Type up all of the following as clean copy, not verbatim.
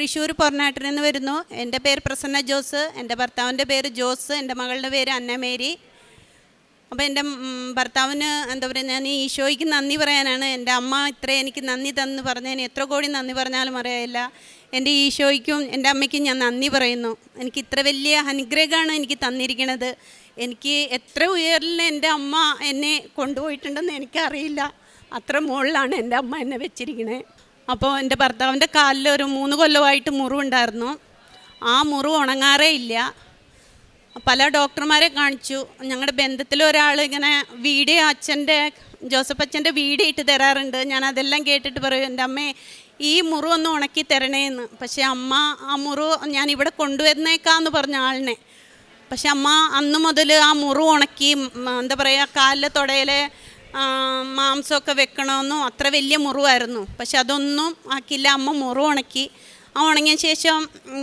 തൃശ്ശൂർ പൊറനാട്ടിൽ നിന്ന് വരുന്നു. എൻ്റെ പേര് പ്രസന്ന ജോസ്, എൻ്റെ ഭർത്താവിൻ്റെ പേര് ജോസ്, എൻ്റെ മകളുടെ പേര് അന്നമേരി. അപ്പോൾ എൻ്റെ ഭർത്താവിന് എന്താ പറയുക, ഞാൻ ഈശോയ്ക്ക് നന്ദി പറയാനാണ്. എൻ്റെ അമ്മ ഇത്ര എനിക്ക് നന്ദി തന്ന് പറഞ്ഞതിന് എത്ര കോടി നന്ദി പറഞ്ഞാലും അറിയില്ല. എൻ്റെ ഈശോയ്ക്കും എൻ്റെ അമ്മയ്ക്കും ഞാൻ നന്ദി പറയുന്നു. എനിക്ക് ഇത്ര വലിയ അനുഗ്രഹമാണ് എനിക്ക് തന്നിരിക്കുന്നത്. എനിക്ക് എത്ര ഉയർന്ന എൻ്റെ അമ്മ എന്നെ കൊണ്ടുപോയിട്ടുണ്ടെന്ന് എനിക്കറിയില്ല. അത്ര മുകളിലാണ് എൻ്റെ അമ്മ എന്നെ വെച്ചിരിക്കുന്നത്. അപ്പോൾ എൻ്റെ ഭർത്താവിൻ്റെ കാലിൽ ഒരു 3 കൊല്ലമായിട്ട് മുറിവുണ്ടായിരുന്നു. ആ മുറിവ് ഉണങ്ങാറേ ഇല്ല. പല ഡോക്ടർമാരെ കാണിച്ചു. ഞങ്ങളുടെ ബന്ധത്തിൽ ഒരാൾ ഇങ്ങനെ വീഡിയോ ജോസഫ് അച്ഛൻ്റെ വീഡിയോ ഇട്ട് തരാറുണ്ട്. ഞാൻ അതെല്ലാം കേട്ടിട്ട് പറയും, എൻ്റെ അമ്മേ ഈ മുറിവൊന്ന് ഉണക്കി തരണേന്ന്. പക്ഷേ അമ്മ ആ മുറിവ് ഞാൻ ഇവിടെ കൊണ്ടുവരുന്നേക്കാന്ന് പറഞ്ഞ ആളിനെ. പക്ഷെ അമ്മ അന്ന് മുതൽ ആ മുറിവ് ഉണക്കി, എന്താ പറയുക, കാലിലെ തുടയിലെ മാംസമൊക്കെ വെക്കണമെന്നും അത്ര വലിയ മുറിവായിരുന്നു. പക്ഷെ അതൊന്നും ആക്കില്ല. അമ്മ മുറിവ് ഉണക്കി. ആ ഉണങ്ങിയ ശേഷം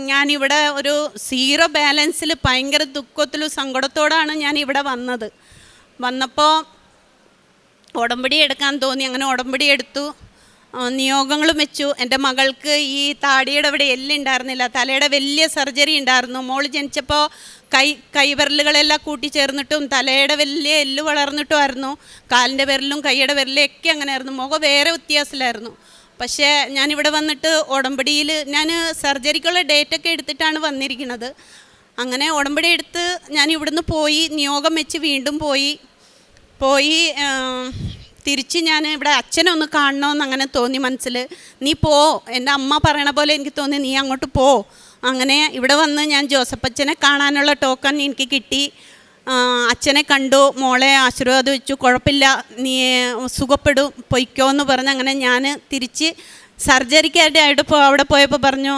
ഞാനിവിടെ ഒരു 0 ബാലൻസിൽ ഭയങ്കര ദുഃഖത്തിലും സങ്കടത്തോടാണ് ഞാൻ ഇവിടെ വന്നപ്പോൾ ഉടമ്പടി എടുക്കാൻ തോന്നി. അങ്ങനെ ഉടമ്പടി എടുത്തു, നിയോഗങ്ങളും വെച്ചു. എൻ്റെ മകൾക്ക് ഈ താടിയുടെ അവിടെ എല്ലുണ്ടായിരുന്നില്ല, തലയുടെ വലിയ സർജറി ഉണ്ടായിരുന്നു. മോള് ജനിച്ചപ്പോൾ കൈവിരലുകളെല്ലാം കൂട്ടിച്ചേർന്നിട്ടും തലയുടെ വലിയ എല്ല് വളർന്നിട്ടുമായിരുന്നു. കാലിൻ്റെ വിരലും കൈയുടെ വിരലും ഒക്കെ അങ്ങനെയായിരുന്നു. മുഖം വേറെ വ്യത്യാസമില്ലായിരുന്നു. പക്ഷേ ഞാനിവിടെ വന്നിട്ട് ഉടമ്പടിയിൽ ഞാൻ സർജറിക്കുള്ള ഡേറ്റൊക്കെ എടുത്തിട്ടാണ് വന്നിരിക്കുന്നത്. അങ്ങനെ ഉടമ്പടി എടുത്ത് ഞാൻ ഇവിടുന്ന് പോയി, നിയോഗം വെച്ച് വീണ്ടും പോയി തിരിച്ച് ഞാൻ ഇവിടെ അച്ഛനെ ഒന്ന് കാണണമെന്ന് അങ്ങനെ തോന്നി മനസ്സിൽ. നീ പോ, എൻ്റെ അമ്മ പറയണ പോലെ എനിക്ക് തോന്നി, നീ അങ്ങോട്ട് പോ. അങ്ങനെ ഇവിടെ വന്ന് ഞാൻ ജോസഫ് അച്ഛനെ കാണാനുള്ള ടോക്കൺ എനിക്ക് കിട്ടി. അച്ഛനെ കണ്ടു, മോളെ ആശീർവാദം വെച്ചു, കുഴപ്പമില്ല, നീ സുഖപ്പെടും, പൊയ്ക്കോ എന്ന് പറഞ്ഞ് അങ്ങനെ ഞാൻ തിരിച്ച് സർജറിക്കായിട്ട് അവിടെ പോയപ്പോൾ പറഞ്ഞു,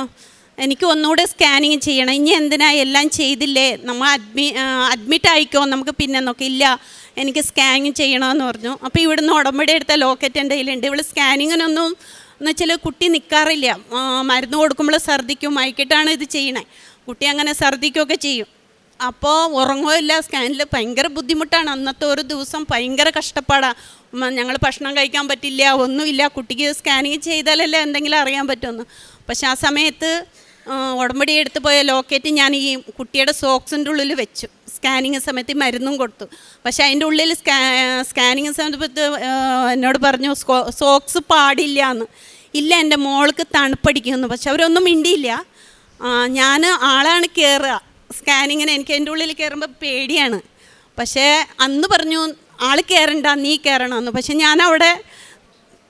എനിക്ക് ഒന്നുകൂടെ സ്കാനിങ് ചെയ്യണം. ഇനി എന്തിനാ, എല്ലാം ചെയ്തില്ലേ, നമ്മൾ അഡ്മിറ്റ് ആയിക്കോ, നമുക്ക് പിന്നെ നോക്കാം. ഇല്ല, എനിക്ക് സ്കാനിങ് ചെയ്യണമെന്ന് പറഞ്ഞു. അപ്പോൾ ഇവിടുന്ന് ഉടമ്പടി എടുത്ത ലോക്കറ്റ് എൻ്റെ കയ്യിലുണ്ട്. ഇവൾ സ്കാനിങ്ങിനൊന്നും എന്ന് വെച്ചാൽ കുട്ടി നിൽക്കാറില്ല. മരുന്ന് കൊടുക്കുമ്പോൾ ഛർദ്ദിക്കും, മയക്കിട്ടാണ് ഇത് ചെയ്യണേ. കുട്ടി അങ്ങനെ ഛർദ്ദിക്കുകയൊക്കെ ചെയ്യും. അപ്പോൾ ഉറങ്ങുകയില്ല. സ്കാനിൽ ഭയങ്കര ബുദ്ധിമുട്ടാണ്. അന്നത്തെ ഒരു ദിവസം ഭയങ്കര കഷ്ടപ്പാടാണ്. ഞങ്ങൾ ഭക്ഷണം കഴിക്കാൻ പറ്റില്ല, ഒന്നുമില്ല. കുട്ടിക്ക് സ്കാനിങ് ചെയ്താലല്ലേ എന്തെങ്കിലും അറിയാൻ പറ്റുമെന്ന്. പക്ഷെ ആ സമയത്ത് ഉടമ്പടി എടുത്ത് പോയ ലോക്കറ്റ് ഞാൻ ഈ കുട്ടിയുടെ സോക്സിൻ്റെ ഉള്ളിൽ വെച്ചു. സ്കാനിങ് സമയത്ത് മരുന്നും കൊടുത്തു. പക്ഷെ അതിൻ്റെ ഉള്ളിൽ സ്കാനിങ് സമയത്ത് എന്നോട് പറഞ്ഞു സോക്സ് പാടില്ല എന്ന്. ഇല്ല, എൻ്റെ മോൾക്ക് തണുപ്പടിക്കുമെന്ന്. പക്ഷെ അവരൊന്നും മിണ്ടിയില്ല. ഞാൻ ആളാണ് കയറുക സ്കാനിങ്ങിന്. എനിക്ക് അതിൻ്റെ ഉള്ളിൽ കയറുമ്പോൾ പേടിയാണ്. പക്ഷേ അന്ന് പറഞ്ഞു ആൾ കയറണ്ട, നീ കയറണമെന്ന്. പക്ഷെ ഞാനവിടെ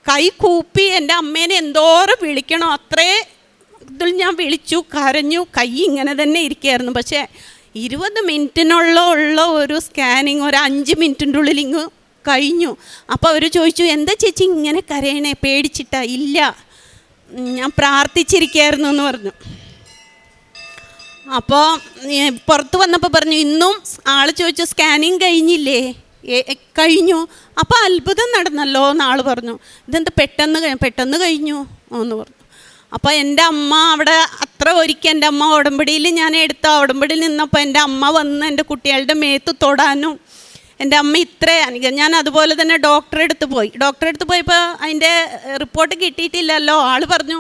കൈ കൂപ്പി എൻ്റെ അമ്മേനെ എന്തോരം വിളിക്കണോ അത്രേ ഇതിൽ ഞാൻ വിളിച്ചു, കരഞ്ഞു. കൈ ഇങ്ങനെ തന്നെ ഇരിക്കുകയായിരുന്നു. പക്ഷേ 20 മിനിറ്റിനുള്ള ഒരു സ്കാനിങ് ഒരു 5 മിനിറ്റിൻ്റെ ഉള്ളിൽ ഇങ്ങ് കഴിഞ്ഞു. അപ്പോൾ അവർ ചോദിച്ചു, എന്താ ചേച്ചി ഇങ്ങനെ കരയണേ, പേടിച്ചിട്ടാ? ഇല്ല, ഞാൻ പ്രാർത്ഥിച്ചിരിക്കുകയായിരുന്നു എന്ന് പറഞ്ഞു. അപ്പോൾ പുറത്ത് വന്നപ്പോൾ പറഞ്ഞു, ഇന്നും ആൾ ചോദിച്ചു സ്കാനിങ് കഴിഞ്ഞില്ലേ? കഴിഞ്ഞു. അപ്പോൾ അത്ഭുതം നടന്നല്ലോ എന്നാൾ പറഞ്ഞു. ഇതെന്താ പെട്ടെന്ന് കഴിഞ്ഞു എന്ന് പറഞ്ഞു. അപ്പോൾ എൻ്റെ അമ്മ അവിടെ ഒരിക്കൽ എൻ്റെ അമ്മ ഉടമ്പടിയിൽ ഞാൻ എടുത്ത ഉടമ്പടിയിൽ നിന്നപ്പോൾ എൻ്റെ അമ്മ വന്ന് എൻ്റെ കുട്ടികളുടെ മേത്ത് തൊടാനും എൻ്റെ അമ്മ ഞാൻ അതുപോലെ തന്നെ ഡോക്ടറെ അടുത്ത് പോയപ്പോൾ അതിൻ്റെ റിപ്പോർട്ട് കിട്ടിയിട്ടില്ലല്ലോ. ആൾ പറഞ്ഞു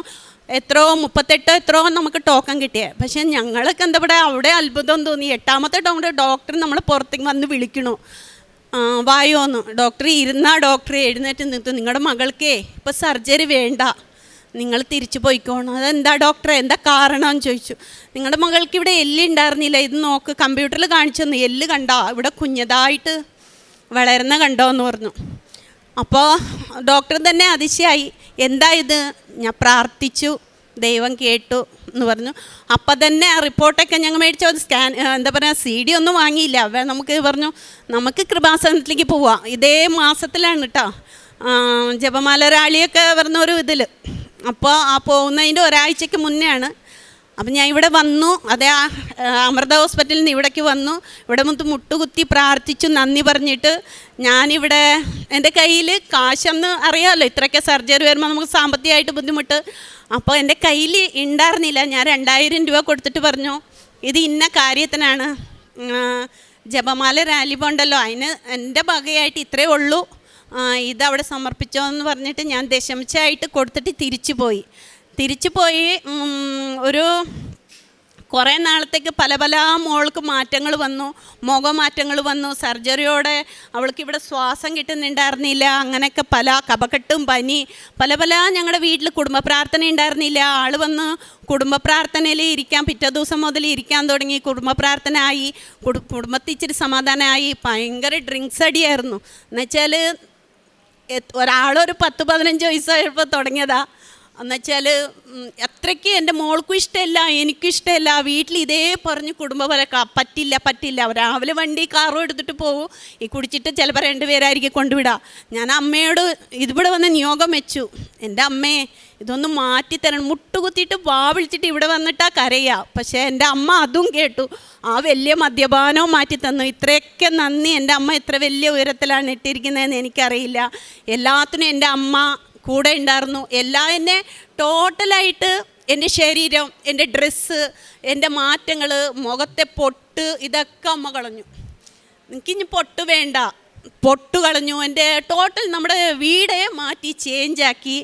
38 നമുക്ക് ടോക്കൺ കിട്ടിയത്. പക്ഷേ ഞങ്ങൾക്ക് എന്താ പറയുക, അവിടെ അത്ഭുതം തോന്നി. 8ാമത്തെ ഡോക്ടർ നമ്മൾ പുറത്തേക്ക് വന്ന് വിളിക്കണു, വായോന്ന്. ഡോക്ടർ ഡോക്ടർ എഴുന്നേറ്റ് നിർത്തു, നിങ്ങളുടെ മകൾക്കേ ഇപ്പോൾ സർജറി വേണ്ട, നിങ്ങൾ തിരിച്ചു പോയിക്കോണം. അതെന്താ ഡോക്ടറെ, എന്താ കാരണം എന്ന് ചോദിച്ചു. നിങ്ങളുടെ മകൾക്ക് ഇവിടെ എല്ലുണ്ടായിരുന്നില്ല, ഇത് നോക്ക്, കമ്പ്യൂട്ടറിൽ കാണിച്ചു തന്നു, എല്ല് കണ്ടോ, ഇവിടെ കുഞ്ഞതായിട്ട് വളരുന്ന കണ്ടോ എന്ന് പറഞ്ഞു. അപ്പോൾ ഡോക്ടർ തന്നെ അതിശയായി, എന്താ ഇത്? ഞാൻ പ്രാർത്ഥിച്ചു, ദൈവം കേട്ടു എന്ന് പറഞ്ഞു. അപ്പം തന്നെ ആ റിപ്പോർട്ടൊക്കെ ഞങ്ങൾ മേടിച്ചു. എന്താ പറയുക, CD ഒന്നും വാങ്ങിയില്ല. നമുക്ക് പറഞ്ഞു നമുക്ക് കൃപാസനത്തിലേക്ക് പോവാം. ഇതേ മാസത്തിലാണ് കേട്ടോ, ജപമാല റാലിയൊക്കെ പറഞ്ഞ ഒരു ഇതിൽ. അപ്പോൾ ആ പോകുന്നതിൻ്റെ ഒരാഴ്ചയ്ക്ക് മുന്നെയാണ്. അപ്പം ഞാൻ ഇവിടെ വന്നു, അതേ അമൃത ഹോസ്പിറ്റലിൽ നിന്ന് ഇവിടേക്ക് വന്നു. ഇവിടെ മുട്ടുകുത്തി പ്രാർത്ഥിച്ചു, നന്ദി പറഞ്ഞിട്ട് ഞാനിവിടെ എൻ്റെ കയ്യിൽ കാശൊന്ന് അറിയാമല്ലോ, ഇത്രയൊക്കെ സർജറി വരുമ്പോൾ നമുക്ക് സാമ്പത്തികമായിട്ട് ബുദ്ധിമുട്ട്. അപ്പോൾ എൻ്റെ കയ്യിൽ ഉണ്ടായിരുന്നില്ല. ഞാൻ 2000 രൂപ കൊടുത്തിട്ട് പറഞ്ഞു, ഇത് ഇന്ന കാര്യത്തിനാണ്, ജപമാല റാലി പോണ്ടല്ലോ, അതിന് എൻ്റെ വകയായിട്ട് ഇത്രയേ ഉള്ളൂ, ഇതവിടെ സമർപ്പിച്ചോ എന്ന് പറഞ്ഞിട്ട് ഞാൻ ദശംശമായിട്ട് കൊടുത്തിട്ട് തിരിച്ചു പോയി. തിരിച്ചു പോയി ഒരു കുറേ നാളത്തേക്ക് പല മോൾക്ക് മാറ്റങ്ങൾ വന്നു, മുഖമാറ്റങ്ങൾ വന്നു. സർജറിയോടെ അവൾക്കിവിടെ ശ്വാസം കിട്ടുന്നുണ്ടായിരുന്നില്ല. അങ്ങനെയൊക്കെ പല കഫക്കെട്ടും പനി പല ഞങ്ങളുടെ വീട്ടിൽ കുടുംബ പ്രാർത്ഥന ഉണ്ടായിരുന്നില്ല. ആൾ വന്ന് കുടുംബ പ്രാർത്ഥനയിൽ ഇരിക്കാൻ പിറ്റേ ദിവസം മുതൽ ഇരിക്കാൻ തുടങ്ങി. കുടുംബ പ്രാർത്ഥന ആയി, കുടുംബത്തിൽ ഇച്ചിരി സമാധാനമായി. ഭയങ്കര ഡ്രിങ്ക്സ് അടിയായിരുന്നു. എന്നുവെച്ചാൽ ഒരാളൊരു 10-15 വയസ്സായപ്പോൾ തുടങ്ങിയതാണ്. എന്നുവെച്ചാൽ അത്രയ്ക്ക് എൻ്റെ മോൾക്കും ഇഷ്ടമല്ല, എനിക്കും ഇഷ്ടമല്ല. വീട്ടിൽ ഇതേ പറഞ്ഞ് കുടുംബപരക്ക പറ്റില്ല. രാവിലെ വണ്ടി കാറും എടുത്തിട്ട് പോകും, ഈ കുടിച്ചിട്ട് ചിലപ്പോൾ 2 പേരായിരിക്കും കൊണ്ടുവിടുക. ഞാൻ അമ്മയോട് ഇതിവിടെ വന്ന് നിയോഗം വെച്ചു, എൻ്റെ അമ്മേ ഇതൊന്ന് മാറ്റിത്തരണം. മുട്ടുകുത്തിയിട്ട് വിളിച്ചിട്ട് ഇവിടെ വന്നിട്ടാ കരയുക. പക്ഷേ എൻ്റെ അമ്മ അതും കേട്ടു, ആ വലിയ മദ്യപാനവും മാറ്റിത്തന്നു. ഇത്രയൊക്കെ നന്ദി. എൻ്റെ അമ്മ ഇത്ര വലിയ ഉയരത്തിലാണ് ഇട്ടിരിക്കുന്നതെന്ന് എനിക്കറിയില്ല. എല്ലാത്തിനും എൻ്റെ അമ്മ കൂടെ ഉണ്ടായിരുന്നു. എന്നെ ടോട്ടലായിട്ട് എൻ്റെ ശരീരം, എൻ്റെ ഡ്രസ്സ്, എൻ്റെ മാറ്റങ്ങൾ, മുഖത്തെ പൊട്ട് ഇതൊക്കെ അമ്മ കളഞ്ഞു. എനിക്കിനി പൊട്ട് വേണ്ട, പൊട്ട് കളഞ്ഞു. എൻ്റെ ടോട്ടൽ നമ്മുടെ വീടേ മാറ്റി ചേഞ്ചാക്കി.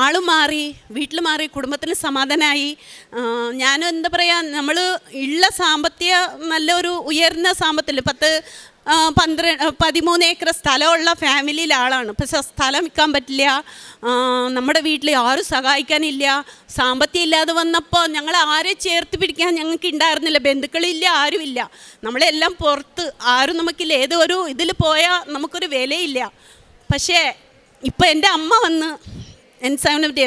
ആൾ മാറി, വീട്ടിൽ മാറി, കുടുംബത്തിന് സമാധാനമായി. ഞാൻ എന്താ പറയുക, നമ്മൾ ഉള്ള സാമ്പത്തിക നല്ലൊരു ഉയർന്ന സാമ്പത്തികം 13 ഏക്കർ സ്ഥലമുള്ള ഫാമിലിയിലെ ആളാണ്. പക്ഷെ സ്ഥലം വിൽക്കാൻ പറ്റില്ല. നമ്മുടെ വീട്ടിൽ ആരും സഹായിക്കാനില്ല. സാമ്പത്തികം ഇല്ലാതെ വന്നപ്പോൾ ഞങ്ങൾ ആരെ ചേർത്ത് പിടിക്കാൻ ഞങ്ങൾക്ക് ഉണ്ടായിരുന്നില്ല. ബന്ധുക്കളില്ല, ആരുമില്ല. നമ്മളെല്ലാം പുറത്ത്, ആരും നമുക്കില്ല. ഏതൊരു ഇതിൽ പോയാൽ നമുക്കൊരു വിലയില്ല. പക്ഷേ ഇപ്പോൾ എൻ്റെ അമ്മ വന്ന്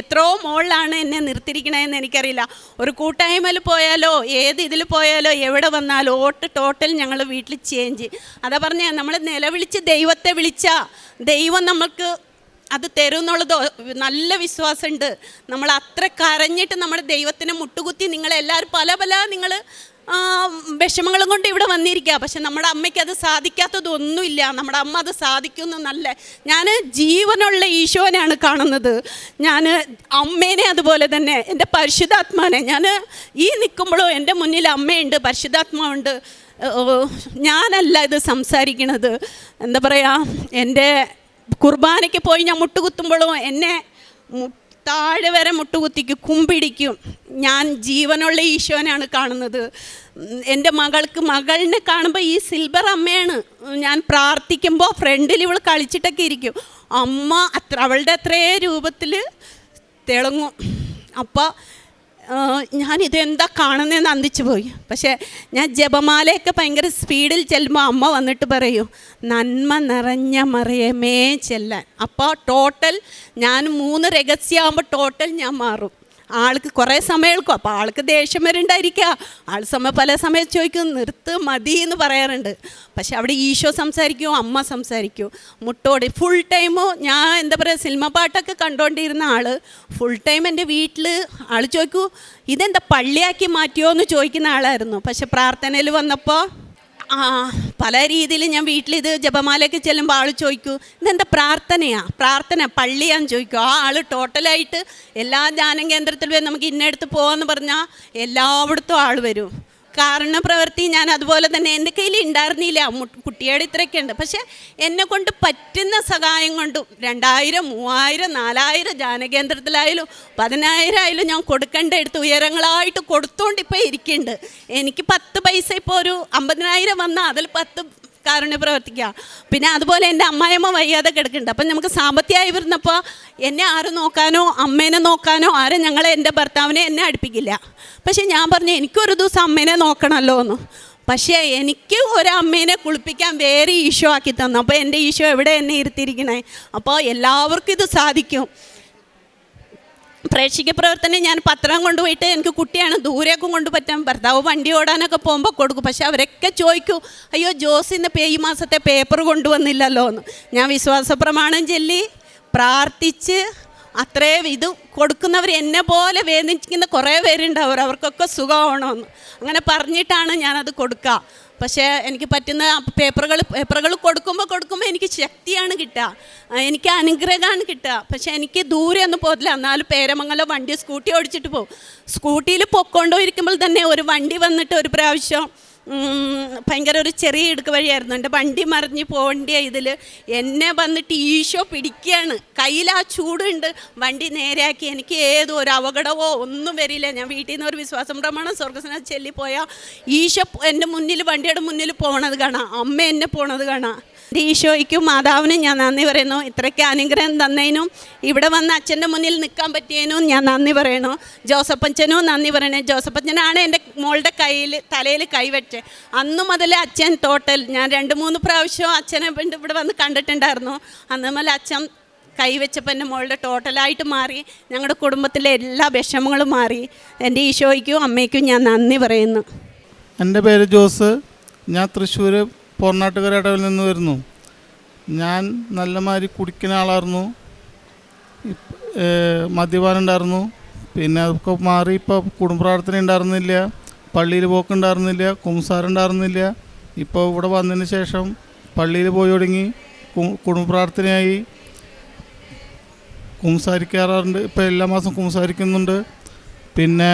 എത്രയോ മുകളിലാണ് എന്നെ നിർത്തിയിരിക്കണതെന്ന് എനിക്കറിയില്ല. ഒരു കൂട്ടായ്മയിൽ പോയാലോ ഏത് ഇതിൽ പോയാലോ എവിടെ വന്നാലോ ടോട്ടൽ ഞങ്ങൾ വീട്ടിൽ ചേഞ്ച്. അതാ പറഞ്ഞ നമ്മൾ നിലവിളിച്ച് ദൈവത്തെ വിളിച്ചാൽ ദൈവം നമുക്ക് അത് തരും എന്നുള്ളത് നല്ല വിശ്വാസമുണ്ട്. നമ്മൾ അത്ര കരഞ്ഞിട്ട് നമ്മുടെ ദൈവത്തിനെ മുട്ടുകുത്തി നിങ്ങളെല്ലാവരും പല നിങ്ങൾ വിഷമങ്ങളും കൊണ്ട് ഇവിടെ വന്നിരിക്കുക. പക്ഷെ നമ്മുടെ അമ്മയ്ക്ക് അത് സാധിക്കാത്തതൊന്നുമില്ല. നമ്മുടെ അമ്മ അത് സാധിക്കുന്നു. നല്ല ഞാൻ ജീവനുള്ള ഈശോനെയാണ് കാണുന്നത്. ഞാൻ അമ്മേനെ അതുപോലെ തന്നെ എൻ്റെ പരിശുദ്ധാത്മാനെ ഞാൻ ഈ നിൽക്കുമ്പോഴും എൻ്റെ മുന്നിൽ അമ്മയുണ്ട്, പരിശുദ്ധാത്മാവുണ്ട്. ഞാനല്ല ഇത് സംസാരിക്കണത്. എന്താ പറയുക, എൻ്റെ കുർബാനയ്ക്ക് പോയി ഞാൻ മുട്ടുകുത്തുമ്പോഴും എന്നെ താഴെ വരെ മുട്ടുകുത്തിക്കും, കുമ്പിടിക്കും. ഞാൻ ജീവനുള്ള ഈശോനാണ് കാണുന്നത്. എൻ്റെ മകളിനെ കാണുമ്പോൾ ഈ സിൽവർ അമ്മയാണ്. ഞാൻ പ്രാർത്ഥിക്കുമ്പോൾ ഫ്രണ്ടിൽ ഇവൾ കളിച്ചിട്ടൊക്കെ ഇരിക്കും. അമ്മ അവളുടെ അത്രേ രൂപത്തിൽ തിളങ്ങും. അപ്പോൾ ഞാനിതെന്താ കാണുന്നതെന്ന് അന്തിച്ചു പോയി. പക്ഷേ ഞാൻ ജപമാലയൊക്കെ ഭയങ്കര സ്പീഡിൽ ചെല്ലുമ്പോൾ അമ്മ വന്നിട്ട് പറയും, നന്മ നിറഞ്ഞ മറിയമേ ചെല്ലാൻ. അപ്പോൾ ടോട്ടൽ ഞാൻ 3 രഹസ്യമാകുമ്പോൾ ടോട്ടൽ ഞാൻ മാറും. ആൾക്ക് കുറേ സമയം എടുക്കും. അപ്പോൾ ആൾക്ക് ദേഷ്യം വരുന്നുണ്ടായിരിക്കുക. പല സമയത്ത് ചോദിക്കും, നിർത്ത് മതി എന്ന് പറയാറുണ്ട്. പക്ഷെ അവിടെ ഈശോ സംസാരിക്കും, അമ്മ സംസാരിക്കും. മുട്ടോടെ ഫുൾ ടൈമോ ഞാൻ എന്താ പറയുക, സിനിമ പാട്ടൊക്കെ കണ്ടുകൊണ്ടിരുന്ന ആൾ ഫുൾ ടൈം എൻ്റെ വീട്ടിൽ ആൾ ചോദിക്കൂ, ഇതെന്താ പള്ളിയാക്കി മാറ്റിയോ എന്ന് ചോദിക്കുന്ന ആളായിരുന്നു. പക്ഷെ പ്രാർത്ഥനയിൽ വന്നപ്പോൾ പല രീതിയിൽ ഞാൻ വീട്ടിലിത് ജപമാലയൊക്കെ ചെല്ലുമ്പോൾ ആൾ ചോദിക്കും, ഇതെന്താ പ്രാർത്ഥന പള്ളിയാന്ന് ചോദിക്കും. ആ ആൾ ടോട്ടലായിട്ട് എല്ലാ ധ്യാനം കേന്ദ്രത്തിൽ നമുക്ക് ഇന്നടുത്ത് പോകാമെന്ന് പറഞ്ഞാൽ എല്ലായിടത്തും ആൾ വരും. കാരണപ്രവൃത്തി ഞാൻ അതുപോലെ തന്നെ എൻ്റെ കയ്യിൽ ഉണ്ടായിരുന്നില്ല. കുട്ടിയുടെ ഇത്രയൊക്കെ ഉണ്ട്. പക്ഷേ എന്നെ കൊണ്ട് പറ്റുന്ന സഹായം കൊണ്ടും 2000, 3000, 4000 ധ്യാനകേന്ദ്രത്തിലായാലും 10,000 ആയാലും ഞാൻ കൊടുക്കേണ്ട എടുത്ത് ഉയരങ്ങളായിട്ട് കൊടുത്തോണ്ട് ഇപ്പോൾ ഇരിക്കുന്നുണ്ട്. എനിക്ക് 10 പൈസ ഇപ്പോൾ ഒരു 50,000 വന്നാൽ അതിൽ 10 കാരുണ്യ പ്രവർത്തിക്കുക. പിന്നെ അതുപോലെ എൻ്റെ അമ്മായിയമ്മ വയ്യാതെ കിടക്കുന്നുണ്ട്. അപ്പം നമുക്ക് സാമ്പത്തികമായി വരുന്നപ്പോൾ എന്നെ ആരും നോക്കാനോ അമ്മേനെ നോക്കാനോ ആരും എൻ്റെ ഭർത്താവിനെ എന്നെ അടുപ്പിക്കില്ല. പക്ഷേ ഞാൻ പറഞ്ഞു, എനിക്കൊരു ദിവസം അമ്മേനെ നോക്കണമല്ലോ എന്ന്. പക്ഷേ എനിക്ക് ഒരമ്മേനെ കുളിപ്പിക്കാൻ വേറെ ഈശോ ആക്കി തന്നു. അപ്പോൾ എൻ്റെ ഈശോ എവിടെ എന്നെ ഇരുത്തിയിരിക്കണേ. അപ്പോൾ എല്ലാവർക്കും ഇത് സാധിക്കും. പ്രേക്ഷിക പ്രവർത്തനം ഞാൻ പത്രം കൊണ്ടുപോയിട്ട് എനിക്ക് കുട്ടിയാണ് ദൂരേക്കും കൊണ്ടുപറ്റാൻ. ഭർത്താവ് വണ്ടി ഓടാനൊക്കെ പോകുമ്പോൾ കൊടുക്കും. പക്ഷെ അവരൊക്കെ ചോദിക്കും, അയ്യോ ജോസിന്ന് ഈ മാസത്തെ പേപ്പർ കൊണ്ടുവന്നില്ലല്ലോ എന്ന്. ഞാൻ വിശ്വാസ പ്രമാണം ചൊല്ലി പ്രാർത്ഥിച്ച് അത്രേ ഇത് കൊടുക്കുന്നവർ എന്നെ പോലെ വേദനിക്കുന്ന കുറേ പേരുണ്ടാവും. അവർക്കൊക്കെ സുഖമാവണമെന്ന് അങ്ങനെ പറഞ്ഞിട്ടാണ് ഞാനത് കൊടുക്കുക. പക്ഷേ എനിക്ക് പറ്റുന്ന പേപ്പറുകൾ കൊടുക്കുമ്പോൾ എനിക്ക് ശക്തിയാണ് കിട്ടുക, എനിക്ക് അനുഗ്രഹമാണ് കിട്ടുക. പക്ഷേ എനിക്ക് ദൂരെ ഒന്നും പോകില്ല. എന്നാലും പേരമംഗലം സ്കൂട്ടി ഓടിച്ചിട്ട് പോകും. സ്കൂട്ടിയിൽ പൊയ്ക്കൊണ്ടിരിക്കുമ്പോൾ തന്നെ ഒരു വണ്ടി വന്നിട്ട് ഒരു പ്രാവശ്യം ഭയങ്കര ഒരു ചെറിയ ഇടുക്ക് വഴിയായിരുന്നു. എൻ്റെ വണ്ടി മറിഞ്ഞ് പോകേണ്ട ഇതിൽ എന്നെ വന്നിട്ട് ഈശോ പിടിക്കുകയാണ്. കയ്യിൽ ആ ചൂടുണ്ട്. വണ്ടി നേരെയാക്കി. എനിക്ക് ഏതോ ഒരു അപകടമോ ഒന്നും വരില്ല. ഞാൻ വീട്ടിൽ നിന്ന് ഒരു വിശ്വാസം പ്രമാണം സ്വർഗ്ഗസ്നാ ചെല്ലിപ്പോയാൽ ഈശോ എൻ്റെ മുന്നിൽ, വണ്ടിയുടെ മുന്നിൽ പോണത് കാണാം. അമ്മ എന്നെ പോണത് കാണാം. എൻ്റെ ഈശോയ്ക്കും മാതാവിനും ഞാൻ നന്ദി പറയുന്നു. ഇത്രയ്ക്ക് അനുഗ്രഹം തന്നതിനും ഇവിടെ വന്ന് അച്ഛൻ്റെ മുന്നിൽ നിൽക്കാൻ പറ്റിയതിനും ഞാൻ നന്ദി പറയണു. ജോസപ്പച്ചനും നന്ദി പറയണേ. ജോസപ്പച്ചനാണ് എൻ്റെ മോളുടെ തലയിൽ കൈവച്ചത്. അന്ന് മുതൽ അച്ഛൻ ടോട്ടൽ, ഞാൻ 2-3 പ്രാവശ്യം അച്ഛനെ ഇവിടെ വന്ന് കണ്ടിട്ടുണ്ടായിരുന്നു. അന്ന് മുതൽ അച്ഛൻ കൈവച്ചപ്പോൾ എൻ്റെ മോളുടെ ടോട്ടലായിട്ട് മാറി. ഞങ്ങളുടെ കുടുംബത്തിലെ എല്ലാ വിഷമങ്ങളും മാറി. എൻ്റെ ഈശോയ്ക്കും അമ്മയ്ക്കും ഞാൻ നന്ദി പറയുന്നു. എൻ്റെ പേര് ജോസ്. ഞാൻ തൃശ്ശൂർ പൊറനാട്ടുകര ഇടവിൽ നിന്ന് വരുന്നു. ഞാൻ നല്ലമാതിരി കുടിക്കുന്ന ആളായിരുന്നു. മദ്യപാനം ഉണ്ടായിരുന്നു. പിന്നെ അതൊക്കെ മാറി. ഇപ്പോൾ കുടുംബപ്രാർത്ഥന ഉണ്ടായിരുന്നില്ല, പള്ളിയിൽ പോക്കുണ്ടായിരുന്നില്ല, കുംസാരം ഉണ്ടായിരുന്നില്ല. ഇപ്പോൾ ഇവിടെ വന്നതിന് ശേഷം പള്ളിയിൽ പോയി തുടങ്ങി, കുടുംബപ്രാർത്ഥനയായി, കുംസാരിക്കാറുണ്ട്. ഇപ്പോൾ എല്ലാ മാസം കുംസാരിക്കുന്നുണ്ട്. പിന്നെ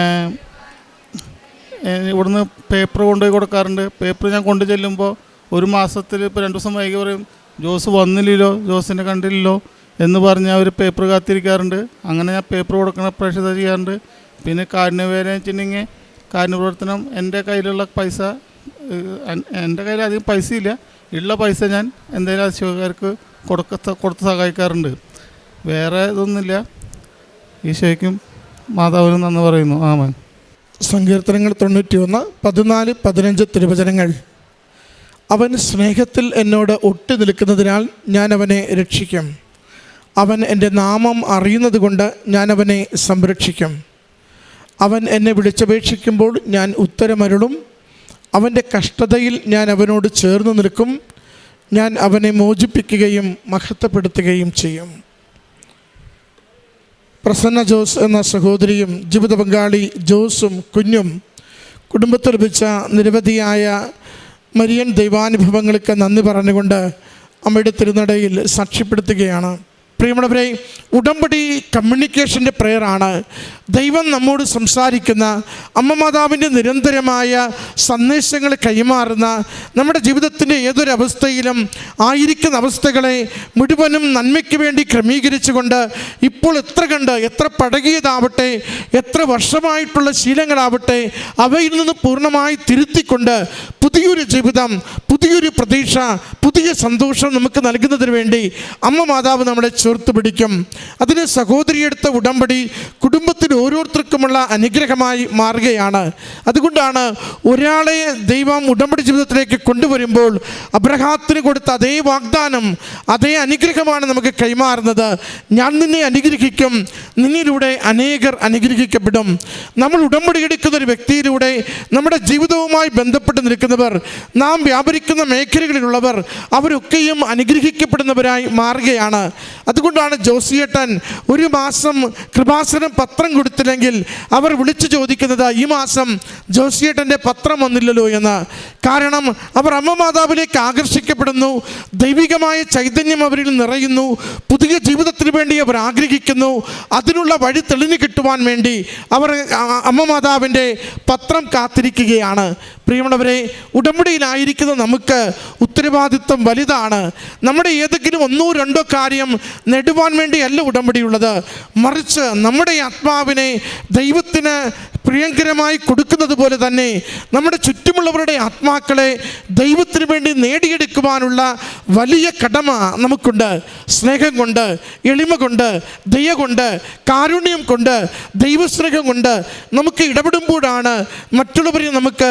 ഇവിടുന്ന് പേപ്പർ കൊണ്ടുപോയി കൊടുക്കാറുണ്ട്. പേപ്പർ ഞാൻ കൊണ്ടു ചെല്ലുമ്പോൾ ഒരു മാസത്തിൽ ഇപ്പോൾ 2 ദിവസം വൈകി പറയും, ജോസ് വന്നില്ലല്ലോ, ജോസിനെ കണ്ടില്ലല്ലോ എന്ന് പറഞ്ഞ് അവർ പേപ്പർ കാത്തിരിക്കാറുണ്ട്. അങ്ങനെ ഞാൻ പേപ്പർ കൊടുക്കണ പ്രേക്ഷിത ചെയ്യാറുണ്ട്. പിന്നെ കാരുണ്യവേല വെച്ചിട്ടുണ്ടെങ്കിൽ കാരുണ്യപ്രവർത്തനം, എൻ്റെ കയ്യിലുള്ള പൈസ, എൻ്റെ കയ്യിൽ അധികം പൈസയില്ല, ഉള്ള പൈസ ഞാൻ എന്തെങ്കിലും ആവശ്യക്കാർക്ക് കൊടുത്ത് സഹായിക്കാറുണ്ട്. വേറെ ഇതൊന്നുമില്ല. ഈശോയ്ക്കും മാതാവിനും നന്ദി പറയുന്നു. ആമേൻ. സങ്കീർത്തനങ്ങൾ 91, 14, 15 തിരുവചനങ്ങൾ. അവൻ സ്നേഹത്തിൽ എന്നോട് ഒട്ടി നിൽക്കുന്നതിനാൽ ഞാൻ അവനെ രക്ഷിക്കും. അവൻ എൻ്റെ നാമം അറിയുന്നത് കൊണ്ട് ഞാൻ അവനെ സംരക്ഷിക്കും. അവൻ എന്നെ വിളിച്ചപേക്ഷിക്കുമ്പോൾ ഞാൻ ഉത്തരമരുളും. അവൻ്റെ കഷ്ടതയിൽ ഞാൻ അവനോട് ചേർന്ന് നിൽക്കും. ഞാൻ അവനെ മോചിപ്പിക്കുകയും മഹത്വപ്പെടുത്തുകയും ചെയ്യും. പ്രസന്ന ജോസ് എന്ന സഹോദരിയും ജീവിത പങ്കാളി ജോസും കുഞ്ഞും കുടുംബത്തിൽ ലഭിച്ച നിരവധിയായ മരിയൻ ദൈവാനുഭവങ്ങൾക്ക് നന്ദി പറഞ്ഞുകൊണ്ട് അമ്മയുടെ തിരുനടയിൽ സാക്ഷ്യപ്പെടുത്തുകയാണ്. പ്രിയമുള്ളവരെ, ഉടമ്പടി കമ്മ്യൂണിക്കേഷൻ്റെ പ്രയറാണ്. ദൈവം നമ്മോട് സംസാരിക്കുന്ന, അമ്മ മാതാവിൻ്റെ നിരന്തരമായ സന്ദേശങ്ങൾ കൈമാറുന്ന, നമ്മുടെ ജീവിതത്തിൻ്റെ ഏതൊരവസ്ഥയിലും ആയിരിക്കുന്ന അവസ്ഥകളെ മുഴുവനും നന്മയ്ക്ക് വേണ്ടി ക്രമീകരിച്ചുകൊണ്ട് ഇപ്പോൾ എത്ര പഴകിയതാവട്ടെ, എത്ര വർഷമായിട്ടുള്ള ശീലങ്ങളാവട്ടെ, അവയിൽ നിന്ന് പൂർണ്ണമായി തിരുത്തിക്കൊണ്ട് പുതിയൊരു ജീവിതം, പുതിയൊരു പ്രതീക്ഷ, പുതിയ സന്തോഷം നമുക്ക് നൽകുന്നതിന് വേണ്ടി അമ്മ മാതാവ് നമ്മളെ ചേർത്ത് പിടിക്കും. അതിന് സഹോദരിയെടുത്ത ഉടമ്പടി കുടുംബത്തിന് ഓരോരുത്തർക്കുമുള്ള അനുഗ്രഹമായി മാറുകയാണ്. അതുകൊണ്ടാണ് ഒരാളെ ദൈവം ഉടമ്പടി ജീവിതത്തിലേക്ക് കൊണ്ടുവരുമ്പോൾ അബ്രഹാത്തിന് കൊടുത്ത അതേ വാഗ്ദാനം, അതേ അനുഗ്രഹമാണ് നമുക്ക് കൈമാറുന്നത്. ഞാൻ നിന്നെ അനുഗ്രഹിക്കും, നിന്നിലൂടെ അനേകർ അനുഗ്രഹിക്കപ്പെടും. നമ്മൾ ഉടമ്പടി എടുക്കുന്ന ഒരു വ്യക്തിയിലൂടെ നമ്മുടെ ജീവിതവുമായി ബന്ധപ്പെട്ട് നിൽക്കുന്നവർ, നാം വ്യാപരിക്കുന്ന മേഖലകളിലുള്ളവർ, അവരൊക്കെയും അനുഗ്രഹിക്കപ്പെടുന്നവരായി മാറുകയാണ്. അതുകൊണ്ടാണ് ജോസിയേട്ടൻ ഒരു മാസം കൃപാസനം പത്രം കൊടുത്തില്ലെങ്കിൽ അവർ വിളിച്ചു ചോദിക്കുന്നത്, ഈ മാസം ജോസിയേട്ടൻ്റെ പത്രം വന്നില്ലല്ലോ എന്ന്. കാരണം അവർ അമ്മ മാതാവിലേക്ക് ആകർഷിക്കപ്പെടുന്നു, ദൈവികമായ ചൈതന്യം അവരിൽ നിറയുന്നു, പുതിയ ജീവിതത്തിന് വേണ്ടി അവർ ആഗ്രഹിക്കുന്നു. അതിനുള്ള വഴി തെളിഞ്ഞു കിട്ടുവാൻ വേണ്ടി അവർ അമ്മ മാതാവിൻ്റെ പത്രം കാത്തിരിക്കുകയാണ്. പ്രിയമുള്ളവരെ, ഉടമ്പടിയിലായിരിക്കുന്ന നമുക്ക് ഉത്തരവാദിത്വം വലുതാണ്. നമ്മുടെ ഏതെങ്കിലും 1-2 കാര്യം നേടുവാൻ വേണ്ടിയല്ല ഉടമ്പടിയുള്ളത്. മറിച്ച് നമ്മുടെ ആത്മാവിനെ ദൈവത്തിന് പ്രിയങ്കരമായി കൊടുക്കുന്നത് പോലെ തന്നെ നമ്മുടെ ചുറ്റുമുള്ളവരുടെ ആത്മാക്കളെ ദൈവത്തിന് വേണ്ടി നേടിയെടുക്കുവാനുള്ള വലിയ കടമ നമുക്കുണ്ട്. സ്നേഹം കൊണ്ട്, എളിമ കൊണ്ട്, ദയ കൊണ്ട്, കാരുണ്യം കൊണ്ട്, ദൈവസ്നേഹം കൊണ്ട് നമുക്ക് ഇടപെടുമ്പോഴാണ് മറ്റുള്ളവരെ നമുക്ക്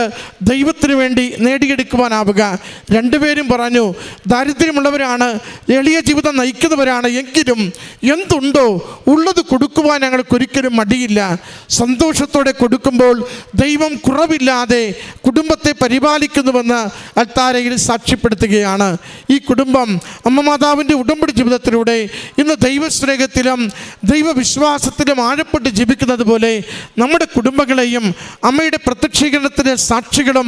ദൈവത്തിന് വേണ്ടി നേടിയെടുക്കുവാനാവുക. 2 പേരും പറഞ്ഞു, ദാരിദ്ര്യമുള്ളവരാണ്, എളിയ ജീവിതം നയിക്കുന്നവരാണ്, എങ്കിലും എന്തുണ്ടോ ഉള്ളത് കൊടുക്കുവാൻ ഞങ്ങൾക്കൊരിക്കലും മടിയില്ല. സന്തോഷത്തോടെ കൊടുക്കുമ്പോൾ ദൈവം കുറവില്ലാതെ കുടുംബത്തെ പരിപാലിക്കുന്നുവെന്ന് അൽത്താരയിൽ സാക്ഷ്യപ്പെടുത്തുകയാണ്. ഈ കുടുംബം അമ്മ മാതാവിൻ്റെ ഉടമ്പടി ജീവിതത്തിലൂടെ ഇന്ന് ദൈവസ്നേഹത്തിലും ദൈവവിശ്വാസത്തിലും ആഴപ്പെട്ട് ജീവിക്കുന്നത് പോലെ നമ്മുടെ കുടുംബങ്ങളെയും അമ്മയുടെ പ്രത്യക്ഷീകരണത്തിൻ്റെ സാക്ഷികളും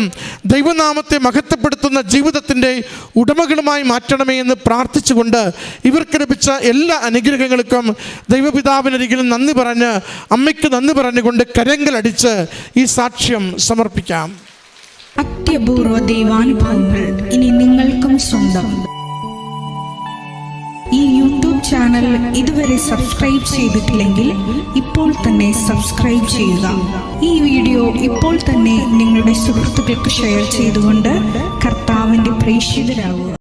ദൈവനാമത്തെ മഹത്വപ്പെടുത്തുന്ന ജീവിതത്തിൻ്റെ ഉടമകളുമായി മാറ്റണമേ എന്ന് പ്രാർത്ഥിച്ചുകൊണ്ട് ഇവർക്ക് ലഭിച്ച എല്ലാ അനുഗ്രഹങ്ങൾക്കും ദൈവപിതാവിനരികിലും നന്ദി പറഞ്ഞ്, അമ്മയ്ക്ക് നന്ദി പറഞ്ഞുകൊണ്ട് കരങ്ങളടിച്ച് ഈ സാക്ഷ്യം സമർപ്പിക്കാം. അത്യപൂർവ ദൈവാനുഭവങ്ങൾ ഇനി നിങ്ങൾക്കും സ്വന്തം. ഈ യൂട്യൂബ് ചാനൽ ഇതുവരെ സബ്സ്ക്രൈബ് ചെയ്തിട്ടില്ലെങ്കിൽ ഇപ്പോൾ തന്നെ സബ്സ്ക്രൈബ് ചെയ്യുക. ഈ വീഡിയോ ഇപ്പോൾ തന്നെ നിങ്ങളുടെ സുഹൃത്തുക്കൾക്ക് ഷെയർ ചെയ്തുകൊണ്ട് കർത്താവിൻ്റെ പ്രേക്ഷിതരാകുക.